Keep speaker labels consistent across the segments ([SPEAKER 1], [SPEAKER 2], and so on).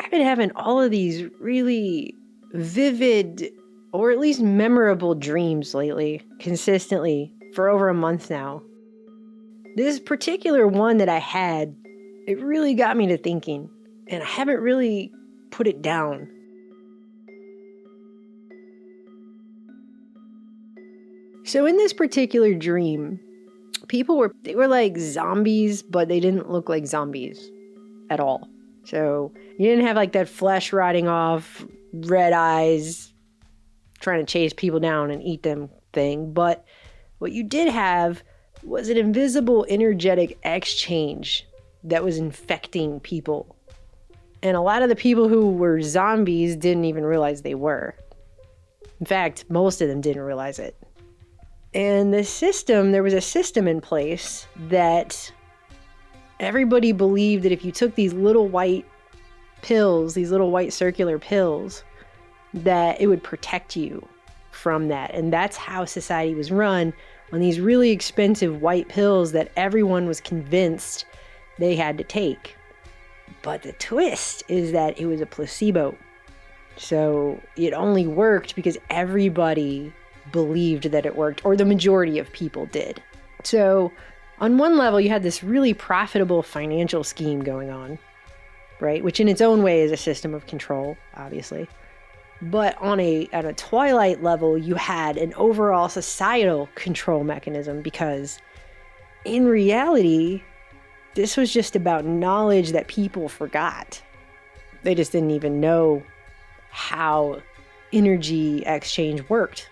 [SPEAKER 1] I've been having all of these really vivid, or at least memorable dreams lately, consistently, for over a month now. This particular one that I had, it really got me to thinking, and I haven't really put it down. So in this particular dream, they were like zombies, but they didn't look like zombies at all. So you didn't have like that flesh rotting off, red eyes, trying to chase people down and eat them thing. But what you did have was an invisible energetic exchange that was infecting people. And a lot of the people who were zombies didn't even realize they were. In fact, most of them didn't realize it. And there was a system in place that everybody believed that if you took these little white pills, these little white circular pills, that it would protect you from that. And that's how society was run, on these really expensive white pills that everyone was convinced they had to take. But the twist is that it was a placebo. So it only worked because everybody believed that it worked, or the majority of people did. So on one level, you had this really profitable financial scheme going on, right? Which in its own way is a system of control, obviously. But at a twilight level, you had an overall societal control mechanism, because in reality, this was just about knowledge that people forgot. They just didn't even know how energy exchange worked.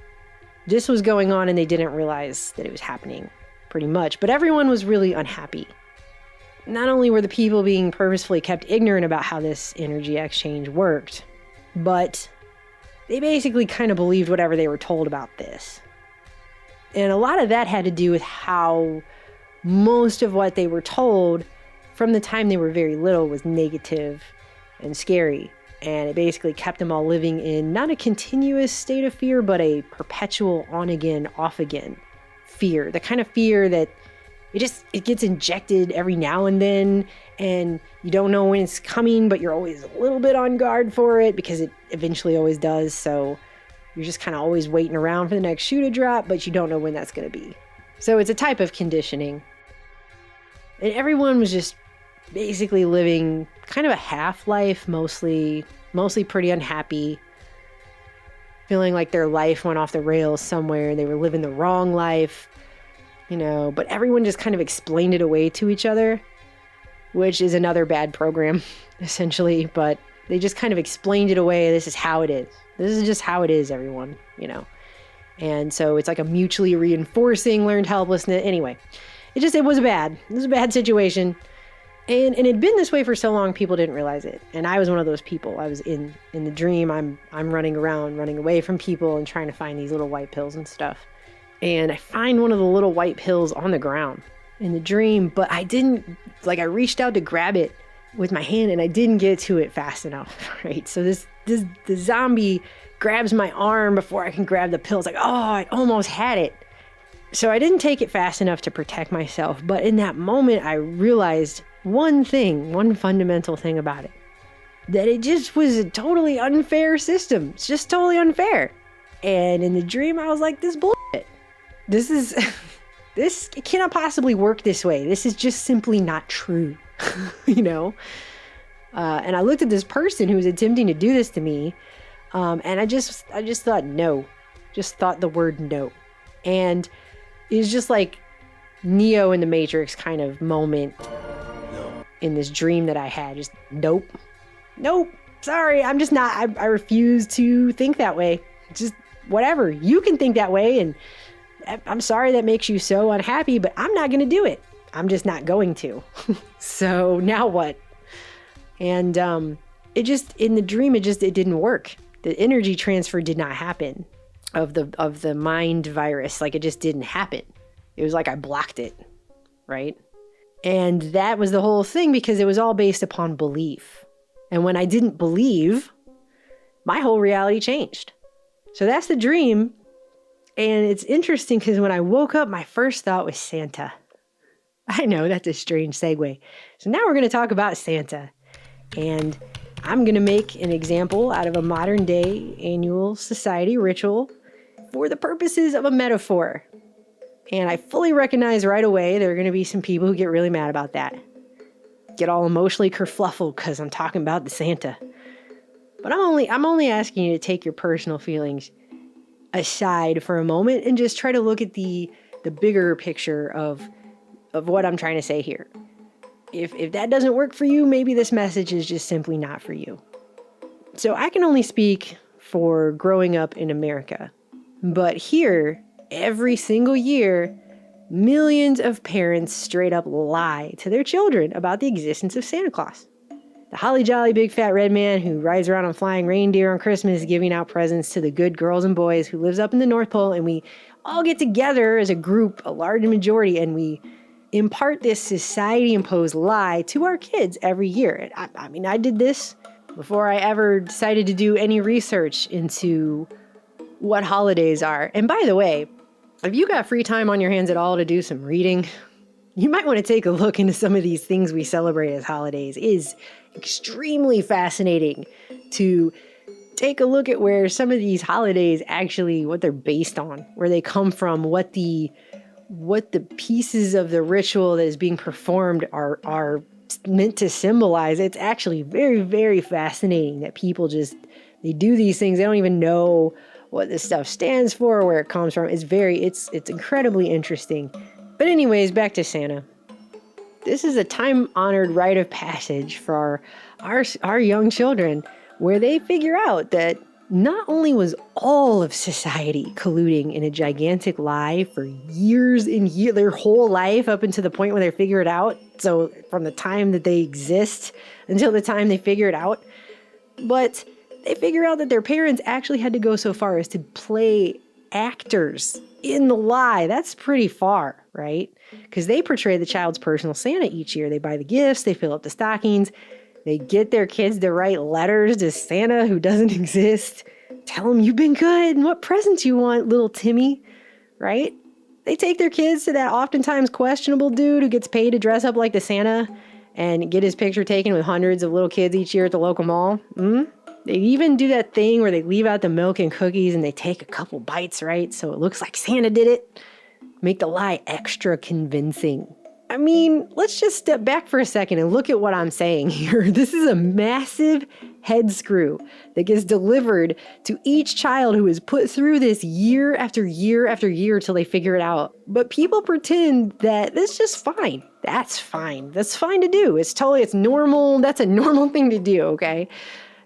[SPEAKER 1] This was going on and they didn't realize that it was happening, pretty much. But everyone was really unhappy. Not only were the people being purposefully kept ignorant about how this energy exchange worked, but they basically kind of believed whatever they were told about this. And a lot of that had to do with how most of what they were told from the time they were very little was negative and scary. And it basically kept them all living in not a continuous state of fear, but a perpetual on-again, off-again fear. The kind of fear that it gets injected every now and then, and you don't know when it's coming, but you're always a little bit on guard for it, because it eventually always does. So you're just kind of always waiting around for the next shoe to drop, but you don't know when that's going to be. So it's a type of conditioning. And everyone was just basically living kind of a half-life, mostly pretty unhappy, feeling like their life went off the rails somewhere and they were living the wrong life, but everyone just kind of explained it away to each other, which is another bad program, essentially. But they just kind of explained it away. This is how it is. This is just how it is, everyone, And so it's like a mutually reinforcing learned helplessness. Anyway, it was a bad situation. And it had been this way for so long, people didn't realize it. And I was one of those people. I was in the dream. I'm running around, running away from people and trying to find these little white pills and stuff. And I find one of the little white pills on the ground in the dream, but I I reached out to grab it with my hand and I didn't get to it fast enough, right? So the zombie grabs my arm before I can grab the pill. It's like, oh, I almost had it. So I didn't take it fast enough to protect myself. But in that moment, I realized one fundamental thing about it, that it just was a totally unfair system. It's just totally unfair. And in the dream, I was like, this bullshit. This cannot possibly work this way. This is just simply not true, And I looked at this person who was attempting to do this to me, and I just thought no, just thought the word no. And it was just like Neo in the Matrix kind of moment. In this dream that I had, just nope, sorry, I'm just not, I refuse to think that way. Just whatever, you can think that way, and I'm sorry that makes you so unhappy, but I'm not going to do it. I'm just not going to. So now what? And in the dream, it didn't work. The energy transfer did not happen of the mind virus. Like, it just didn't happen. It was like I blocked it, right? And that was the whole thing, because it was all based upon belief. And when I didn't believe, my whole reality changed. So that's the dream. And it's interesting because when I woke up, my first thought was Santa. I know, that's a strange segue. So now we're going to talk about Santa. And I'm going to make an example out of a modern day annual society ritual for the purposes of a metaphor. And I fully recognize right away there are going to be some people who get really mad about that. Get all emotionally kerfluffled because I'm talking about the Santa. But I'm only asking you to take your personal feelings aside for a moment and just try to look at the bigger picture of what I'm trying to say here. If that doesn't work for you, maybe this message is just simply not for you. So I can only speak for growing up in America. But here, every single year, millions of parents straight up lie to their children about the existence of Santa Claus. The holly jolly big fat red man who rides around on flying reindeer on Christmas giving out presents to the good girls and boys who lives up in the North Pole, and we all get together as a group, a large majority, and we impart this society-imposed lie to our kids every year. I mean, I did this before I ever decided to do any research into what holidays are. And by the way, if you got free time on your hands at all to do some reading, you might want to take a look into some of these things we celebrate as holidays. It is extremely fascinating to take a look at where some of these holidays actually, what they're based on, where they come from, what the pieces of the ritual that is being performed are meant to symbolize. It's actually very, very fascinating that people they do these things. They don't even know what this stuff stands for or where it comes from. It's incredibly interesting. But anyways, back to Santa. This is a time-honored rite of passage for our young children, where they figure out that not only was all of society colluding in a gigantic lie for years and years, their whole life up until the point where they figure it out. So from the time that they exist until the time they figure it out. But they figure out that their parents actually had to go so far as to play actors in the lie. That's pretty far, right? Because they portray the child's personal Santa each year. They buy the gifts, they fill up the stockings, they get their kids to write letters to Santa who doesn't exist. Tell him you've been good and what presents you want, little Timmy, right? They take their kids to that oftentimes questionable dude who gets paid to dress up like the Santa and get his picture taken with hundreds of little kids each year at the local mall. They even do that thing where they leave out the milk and cookies and they take a couple bites, right? So it looks like Santa did it. Make the lie extra convincing. I mean, let's just step back for a second and look at what I'm saying here. This is a massive head screw that gets delivered to each child who is put through this year after year after year till they figure it out. But people pretend that that's just fine. That's fine. That's fine to do. It's normal. That's a normal thing to do, okay?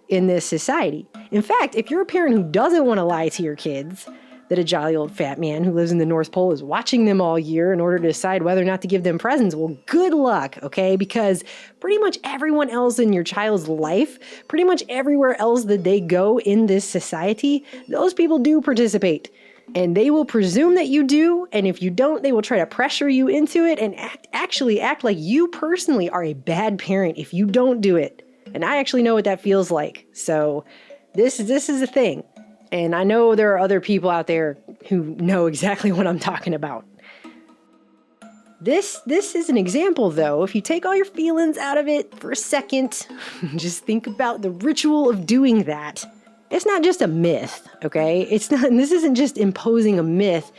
[SPEAKER 1] In this society. In fact, if you're a parent who doesn't want to lie to your kids that a jolly old fat man who lives in the North Pole is watching them all year in order to decide whether or not to give them presents, well, good luck, okay? Because pretty much everyone else in your child's life, pretty much everywhere else that they go in this society, those people do participate. And they will presume that you do, and if you don't, they will try to pressure you into it and act like you personally are a bad parent if you don't do it. And I actually know what that feels like. So this is a thing. And I know there are other people out there who know exactly what I'm talking about. This is an example, though. If you take all your feelings out of it for a second, just think about the ritual of doing that. It's not just a myth, okay? This isn't just imposing a myth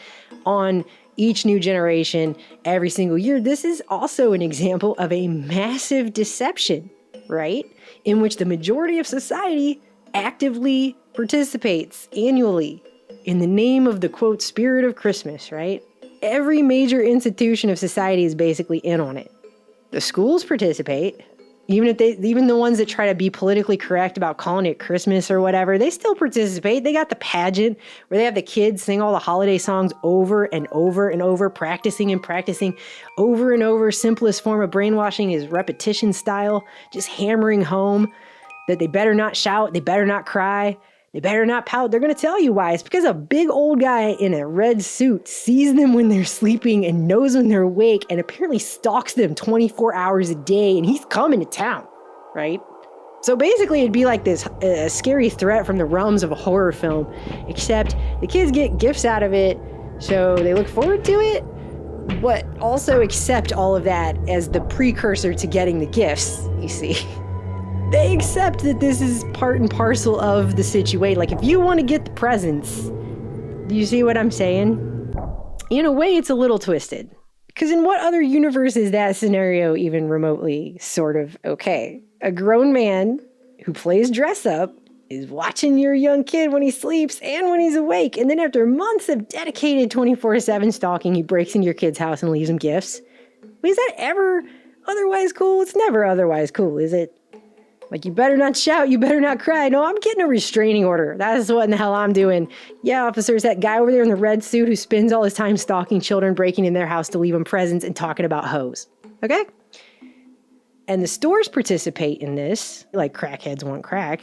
[SPEAKER 1] on each new generation every single year. This is also an example of a massive deception, right? In which the majority of society actively participates annually in the name of the, quote, spirit of Christmas, right? Every major institution of society is basically in on it. The schools participate, even the ones that try to be politically correct about calling it Christmas or whatever, they still participate. They got the pageant where they have the kids sing all the holiday songs over and over and over, practicing and practicing over and over. Simplest form of brainwashing is repetition style, just hammering home that they better not shout, they better not cry, they better not pout. They're going to tell you why. It's because a big old guy in a red suit sees them when they're sleeping and knows when they're awake and apparently stalks them 24 hours a day, and he's coming to town, right? So basically it'd be like this scary threat from the realms of a horror film, except the kids get gifts out of it, so they look forward to it, but also accept all of that as the precursor to getting the gifts, you see. they accept that this is part and parcel of the situation. Like, if you want to get the presents, do you see what I'm saying? In a way, it's a little twisted. Because in what other universe is that scenario even remotely sort of okay? A grown man who plays dress up is watching your young kid when he sleeps and when he's awake. And then after months of dedicated 24/7 stalking, he breaks into your kid's house and leaves him gifts. Is that ever otherwise cool? It's never otherwise cool, is it? Like, you better not shout, you better not cry. No, I'm getting a restraining order. That's what in the hell I'm doing. Yeah, officers, that guy over there in the red suit who spends all his time stalking children, breaking in their house to leave them presents and talking about hoes. Okay? And the stores participate in this, like crackheads want crack.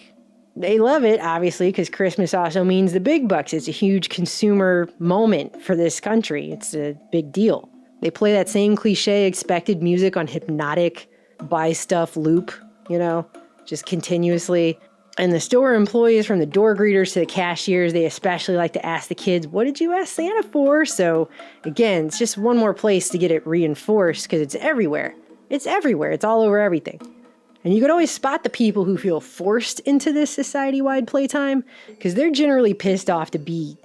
[SPEAKER 1] They love it, obviously, because Christmas also means the big bucks. It's a huge consumer moment for this country. It's a big deal. They play that same cliche expected music on hypnotic buy stuff loop, you know, just continuously. And the store employees, from the door greeters to the cashiers, they especially like to ask the kids, what did you ask Santa for? So again, it's just one more place to get it reinforced because it's everywhere. It's everywhere. It's all over everything. And you can always spot the people who feel forced into this society-wide playtime because they're generally pissed off to be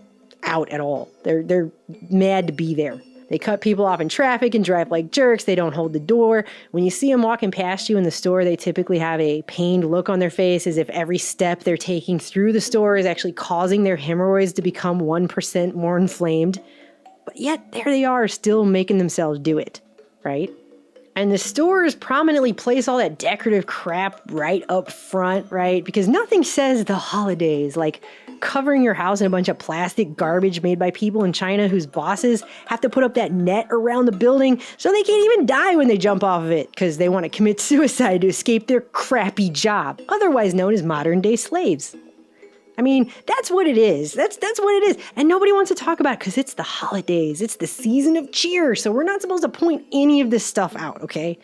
[SPEAKER 1] out at all. They're mad to be there. They cut people off in traffic and drive like jerks. They don't hold the door. When you see them walking past you in the store, they typically have a pained look on their face as if every step they're taking through the store is actually causing their hemorrhoids to become 1% more inflamed. But yet, there they are, still making themselves do it, right? And the stores prominently place all that decorative crap right up front, right? Because nothing says the holidays like covering your house in a bunch of plastic garbage made by people in China whose bosses have to put up that net around the building so they can't even die when they jump off of it because they want to commit suicide to escape their crappy job, otherwise known as modern-day slaves. I mean, that's what it is. That's what it is. And nobody wants to talk about it because it's the holidays. It's the season of cheer. So we're not supposed to point any of this stuff out, okay?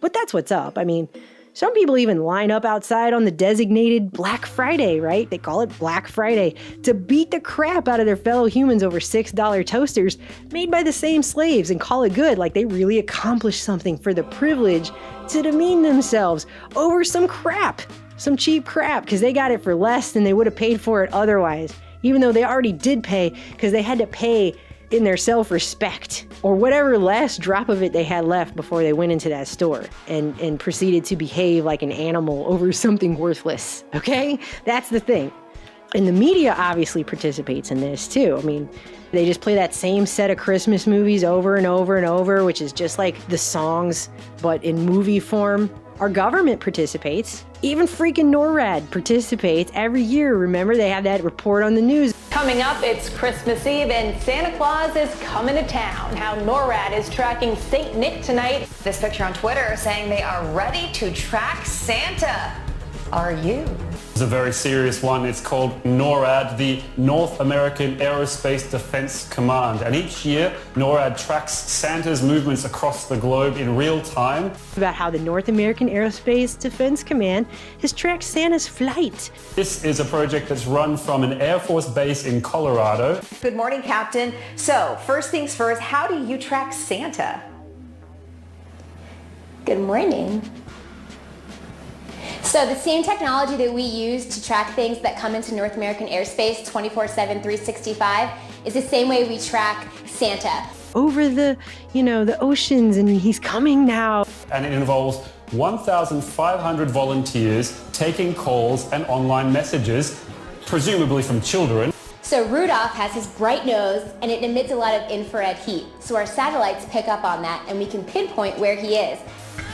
[SPEAKER 1] But that's what's up. I mean, some people even line up outside on the designated Black Friday, right? They call it Black Friday to beat the crap out of their fellow humans over $6 toasters made by the same slaves and call it good, like they really accomplished something for the privilege to demean themselves over some crap. Some cheap crap, because they got it for less than they would have paid for it otherwise, even though they already did pay, because they had to pay in their self-respect, or whatever last drop of it they had left before they went into that store and proceeded to behave like an animal over something worthless, okay? That's the thing. And the media obviously participates in this too. I mean, they just play that same set of Christmas movies over and over and over, which is just like the songs, but in movie form. Our government participates. Even freaking NORAD participates every year. Remember, they have that report on the news.
[SPEAKER 2] Coming up, it's Christmas Eve and Santa Claus is coming to town. How NORAD is tracking St. Nick tonight. This picture on Twitter saying they are ready to track Santa. Are you?
[SPEAKER 3] It's a very serious one. It's called NORAD, the North American Aerospace Defense Command. And each year, NORAD tracks Santa's movements across the globe in real time.
[SPEAKER 1] About how the North American Aerospace Defense Command has tracked Santa's flight.
[SPEAKER 3] This is a project that's run from an Air Force base in Colorado.
[SPEAKER 2] Good morning, Captain. So, first things first, how do you track Santa?
[SPEAKER 4] Good morning. So the same technology that we use to track things that come into North American airspace 24/7, 365 is the same way we track Santa.
[SPEAKER 1] Over the oceans, and he's coming now.
[SPEAKER 3] And it involves 1,500 volunteers taking calls and online messages, presumably from children.
[SPEAKER 4] So Rudolph has his bright nose and it emits a lot of infrared heat. So our satellites pick up on that and we can pinpoint where he is.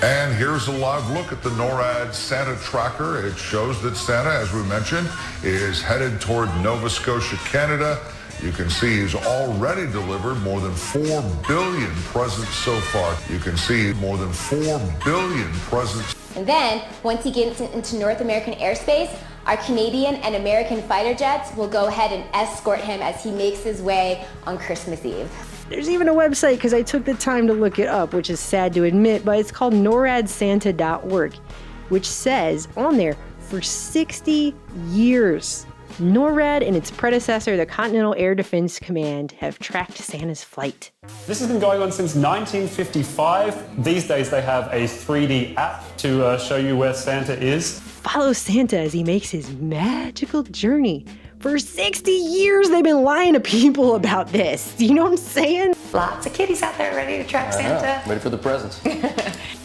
[SPEAKER 5] And here's a live look at the NORAD Santa tracker. It shows that Santa, as we mentioned, is headed toward Nova Scotia, Canada. You can see he's already delivered more than 4 billion presents so far. You can see more than 4 billion presents.
[SPEAKER 4] And then, once he gets into North American airspace, our Canadian and American fighter jets will go ahead and escort him as he makes his way on Christmas Eve.
[SPEAKER 1] There's even a website, because I took the time to look it up, which is sad to admit, but it's called noradsanta.org, which says on there, for 60 years, NORAD and its predecessor, the Continental Air Defense Command, have tracked Santa's flight.
[SPEAKER 3] This has been going on since 1955. These days they have a 3D app to show you where Santa is.
[SPEAKER 1] Follow Santa as he makes his magical journey. For 60 years, they've been lying to people about this. You know what I'm saying?
[SPEAKER 2] Lots of kiddies out there ready to track Santa.
[SPEAKER 6] Ready for the presents.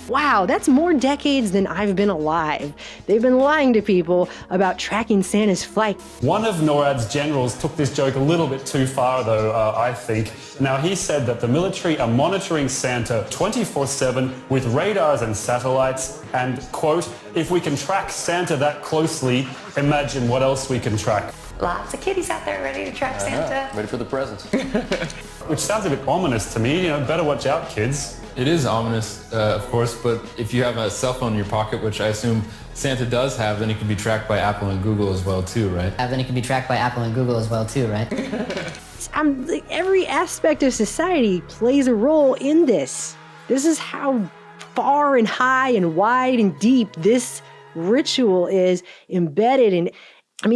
[SPEAKER 1] Wow, that's more decades than I've been alive. They've been lying to people about tracking Santa's flight.
[SPEAKER 3] One of NORAD's generals took this joke a little bit too far, though, I think. Now, he said that the military are monitoring Santa 24/7 with radars and satellites, and, quote, if we can track Santa that closely, imagine what else we can track.
[SPEAKER 2] Lots of kiddies out there ready to track Santa.
[SPEAKER 6] Ready for the presents.
[SPEAKER 3] Which sounds a bit ominous to me. Better watch out, kids.
[SPEAKER 7] It is ominous, of course, but if you have a cell phone in your pocket, which I assume Santa does have, then it can be tracked by Apple and Google as well too, right?
[SPEAKER 8] Then it can be tracked by Apple and Google as well too, right?
[SPEAKER 1] Every aspect of society plays a role in this. This is how far and high and wide and deep this ritual is embedded in.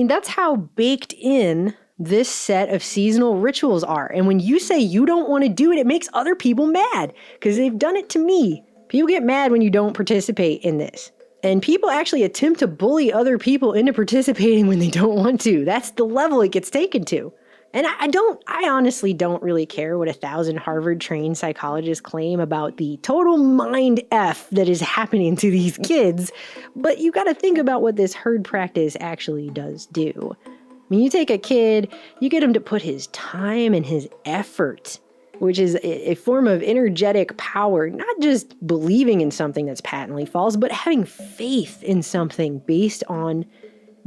[SPEAKER 1] That's how baked in this set of seasonal rituals are. And when you say you don't want to do it, it makes other people mad because they've done it to me. People get mad when you don't participate in this. And people actually attempt to bully other people into participating when they don't want to. That's the level it gets taken to. And I honestly don't really care what 1,000 Harvard-trained psychologists claim about the total mind F that is happening to these kids. But you got to think about what this herd practice actually does do. You take a kid, you get him to put his time and his effort, which is a form of energetic power, not just believing in something that's patently false, but having faith in something based on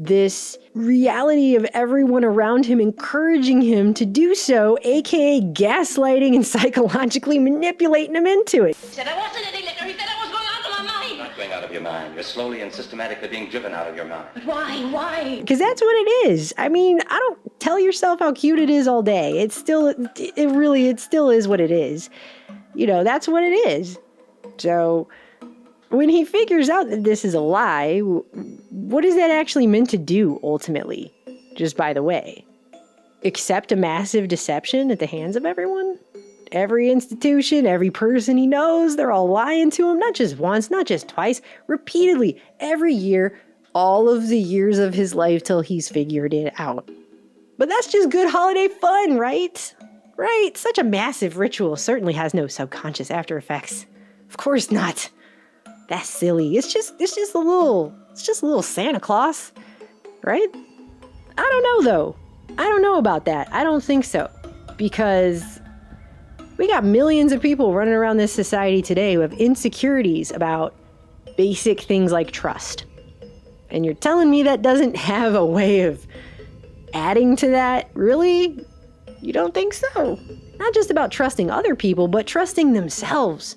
[SPEAKER 1] this reality of everyone around him encouraging him to do so, aka gaslighting and psychologically manipulating him into it.
[SPEAKER 9] Said I wasn't any liquor. He said I was going out of my mind. You're not going out of your mind. You're slowly and systematically being driven out of your mind. But why? Why?
[SPEAKER 1] Because that's what it is. I don't tell yourself how cute it is all day. It still is what it is. That's what it is. So when he figures out that this is a lie, what is that actually meant to do ultimately? Just by the way, accept a massive deception at the hands of everyone? Every institution, every person he knows, they're all lying to him, not just once, not just twice, repeatedly, every year, all of the years of his life till he's figured it out. But that's just good holiday fun, right? Right? Such a massive ritual certainly has no subconscious after effects. Of course not. That's silly. It's just a little Santa Claus, right? I don't know though. I don't know about that. I don't think so. Because we got millions of people running around this society today who have insecurities about basic things like trust. And you're telling me that doesn't have a way of adding to that? Really? You don't think so? Not just about trusting other people, but trusting themselves.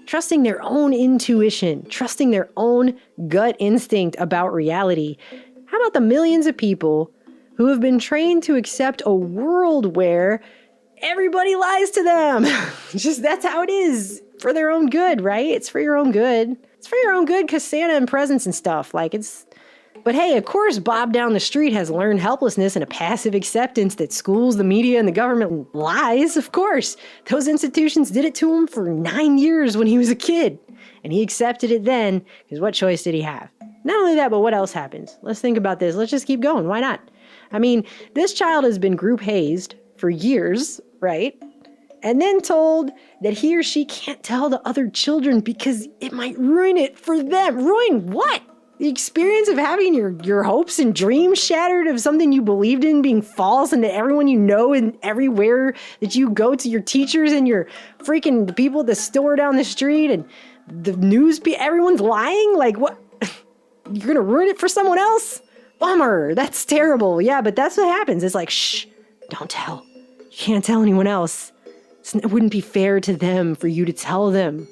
[SPEAKER 1] Trusting their own intuition, trusting their own gut instinct about reality. How about the millions of people who have been trained to accept a world where everybody lies to them? That's how it is. For their own good, right? It's for your own good. It's for your own good because Santa and presents and stuff. But hey, of course, Bob down the street has learned helplessness and a passive acceptance that schools, the media, and the government lies. Of course, those institutions did it to him for 9 years when he was a kid. And he accepted it then, because what choice did he have? Not only that, but what else happens? Let's think about this. Let's just keep going. Why not? This child has been group hazed for years, right? And then told that he or she can't tell the other children because it might ruin it for them. Ruin what? The experience of having your hopes and dreams shattered of something you believed in being false, and that everyone you know and everywhere that you go to, your teachers and your freaking the people at the store down the street and the news, everyone's lying? What? You're gonna ruin it for someone else? Bummer. That's terrible. Yeah, but that's what happens. It's shh, don't tell. You can't tell anyone else. It wouldn't be fair to them for you to tell them,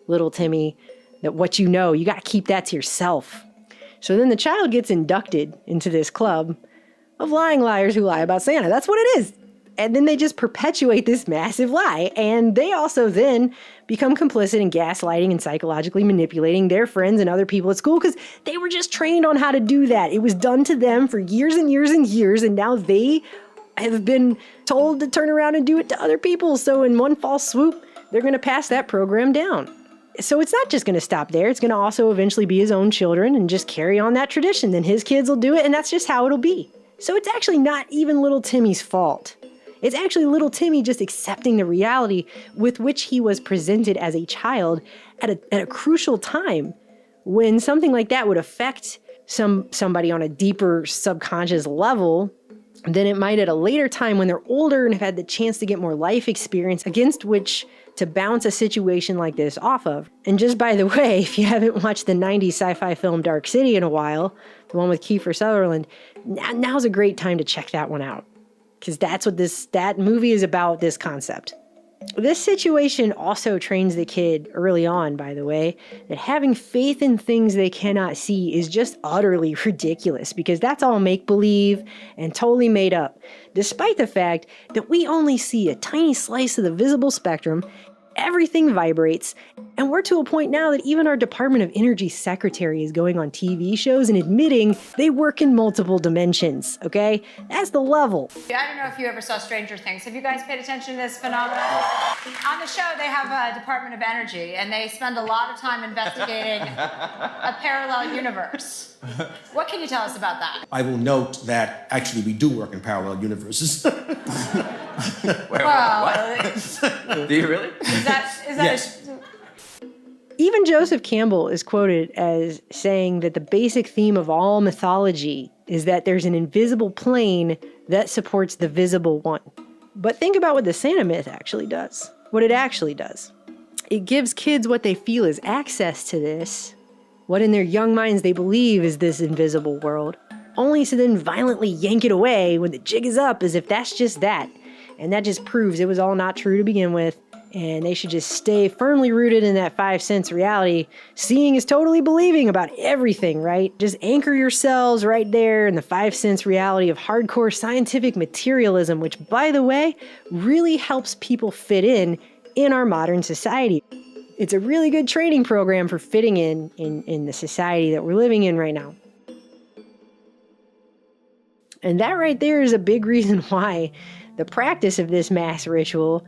[SPEAKER 1] little Timmy, that what you know, you gotta keep that to yourself. So then the child gets inducted into this club of lying liars who lie about Santa. That's what it is. And then they just perpetuate this massive lie. And they also then become complicit in gaslighting and psychologically manipulating their friends and other people at school because they were just trained on how to do that. It was done to them for years and years and years. And now they have been told to turn around and do it to other people. So in one false swoop, they're going to pass that program down. So it's not just going to stop there. It's going to also eventually be his own children and just carry on that tradition. Then his kids will do it, and that's just how it'll be. So it's actually not even little Timmy's fault. It's actually little Timmy just accepting the reality with which he was presented as a child at a crucial time when something like that would affect somebody on a deeper subconscious level than it might at a later time when they're older and have had the chance to get more life experience against which to bounce a situation like this off of. And just by the way, if you haven't watched the 90s sci-fi film Dark City in a while, the one with Kiefer Sutherland, now's a great time to check that one out. Because that's what that movie is about, this concept. This situation also trains the kid early on, by the way, that having faith in things they cannot see is just utterly ridiculous because that's all make-believe and totally made up, despite the fact that we only see a tiny slice of the visible spectrum, everything vibrates, and we're to a point now that even our Department of Energy secretary is going on TV shows and admitting they work in multiple dimensions, okay? That's the level.
[SPEAKER 6] I don't know if you ever saw Stranger Things. Have you guys paid attention to this phenomenon? On the show, they have a Department of Energy, and they spend a lot of time investigating a parallel universe. What can you tell us about that?
[SPEAKER 10] I will note that actually we do work in parallel universes.
[SPEAKER 11] What? Do you really?
[SPEAKER 6] Is that
[SPEAKER 10] yes.
[SPEAKER 1] Even Joseph Campbell is quoted as saying that the basic theme of all mythology is that there's an invisible plane that supports the visible one. But think about what the Santa myth actually does. What it actually does. It gives kids what they feel is access to this, what in their young minds they believe is this invisible world, only to then violently yank it away when the jig is up as if that's just that. And that just proves it was all not true to begin with, and they should just stay firmly rooted in that 5 sense reality. Seeing is totally believing about everything, right? Just anchor yourselves right there in the 5 sense reality of hardcore scientific materialism, which, by the way, really helps people fit in our modern society. It's a really good training program for fitting in the society that we're living in right now. And that right there is a big reason why the practice of this mass ritual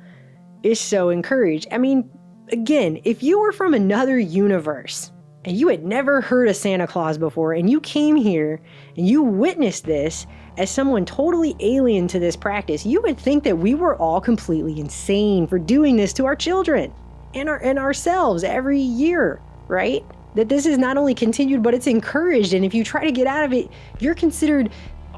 [SPEAKER 1] is so encouraged. I mean, again, if you were from another universe and you had never heard of Santa Claus before and you came here and you witnessed this as someone totally alien to this practice, you would think that we were all completely insane for doing this to our children and ourselves every year, right? That this is not only continued, but it's encouraged. And if you try to get out of it, you're considered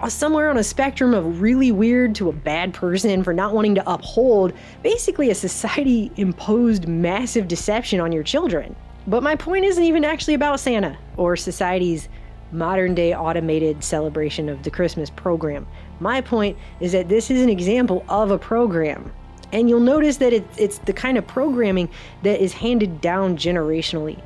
[SPEAKER 1] somewhere on a spectrum of really weird to a bad person for not wanting to uphold basically a society-imposed massive deception on your children. But my point isn't even actually about Santa or society's modern-day automated celebration of the Christmas program. My point is that this is an example of a program. And you'll notice that it's the kind of programming that is handed down generationally.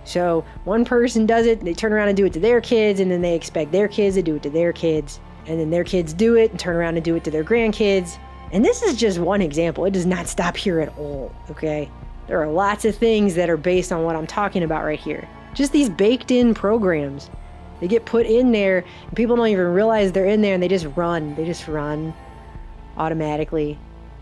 [SPEAKER 1] So one person does it, they turn around and do it to their kids, and then they expect their kids to do it to their kids. And then their kids do it and turn around and do it to their grandkids. And this is just one example. It does not stop here at all, okay? There are lots of things that are based on what I'm talking about right here. Just these baked in programs. They get put in there, and people don't even realize they're in there, and they just run. They just run automatically.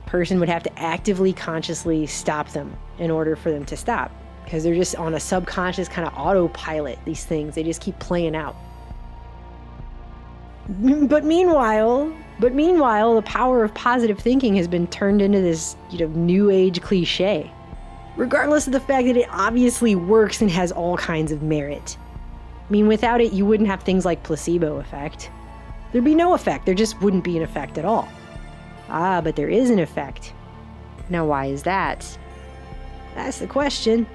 [SPEAKER 1] Person would have to actively, consciously stop them in order for them to stop. Because they're just on a subconscious kind of autopilot, these things. They just keep playing out. But meanwhile, the power of positive thinking has been turned into this, new age cliche. Regardless of the fact that it obviously works and has all kinds of merit. I mean, without it, you wouldn't have things like placebo effect. There'd be no effect. There just wouldn't be an effect at all. Ah, but there is an effect. Now, why is that? That's the question.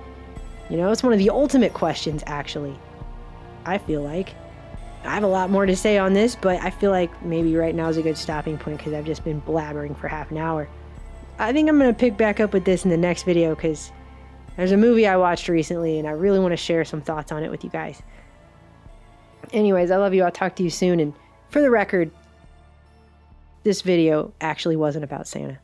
[SPEAKER 1] It's one of the ultimate questions, actually. I feel like. I have a lot more to say on this, but I feel like maybe right now is a good stopping point because I've just been blabbering for half an hour. I think I'm going to pick back up with this in the next video because there's a movie I watched recently and I really want to share some thoughts on it with you guys. Anyways, I love you. I'll talk to you soon. And for the record, this video actually wasn't about Santa.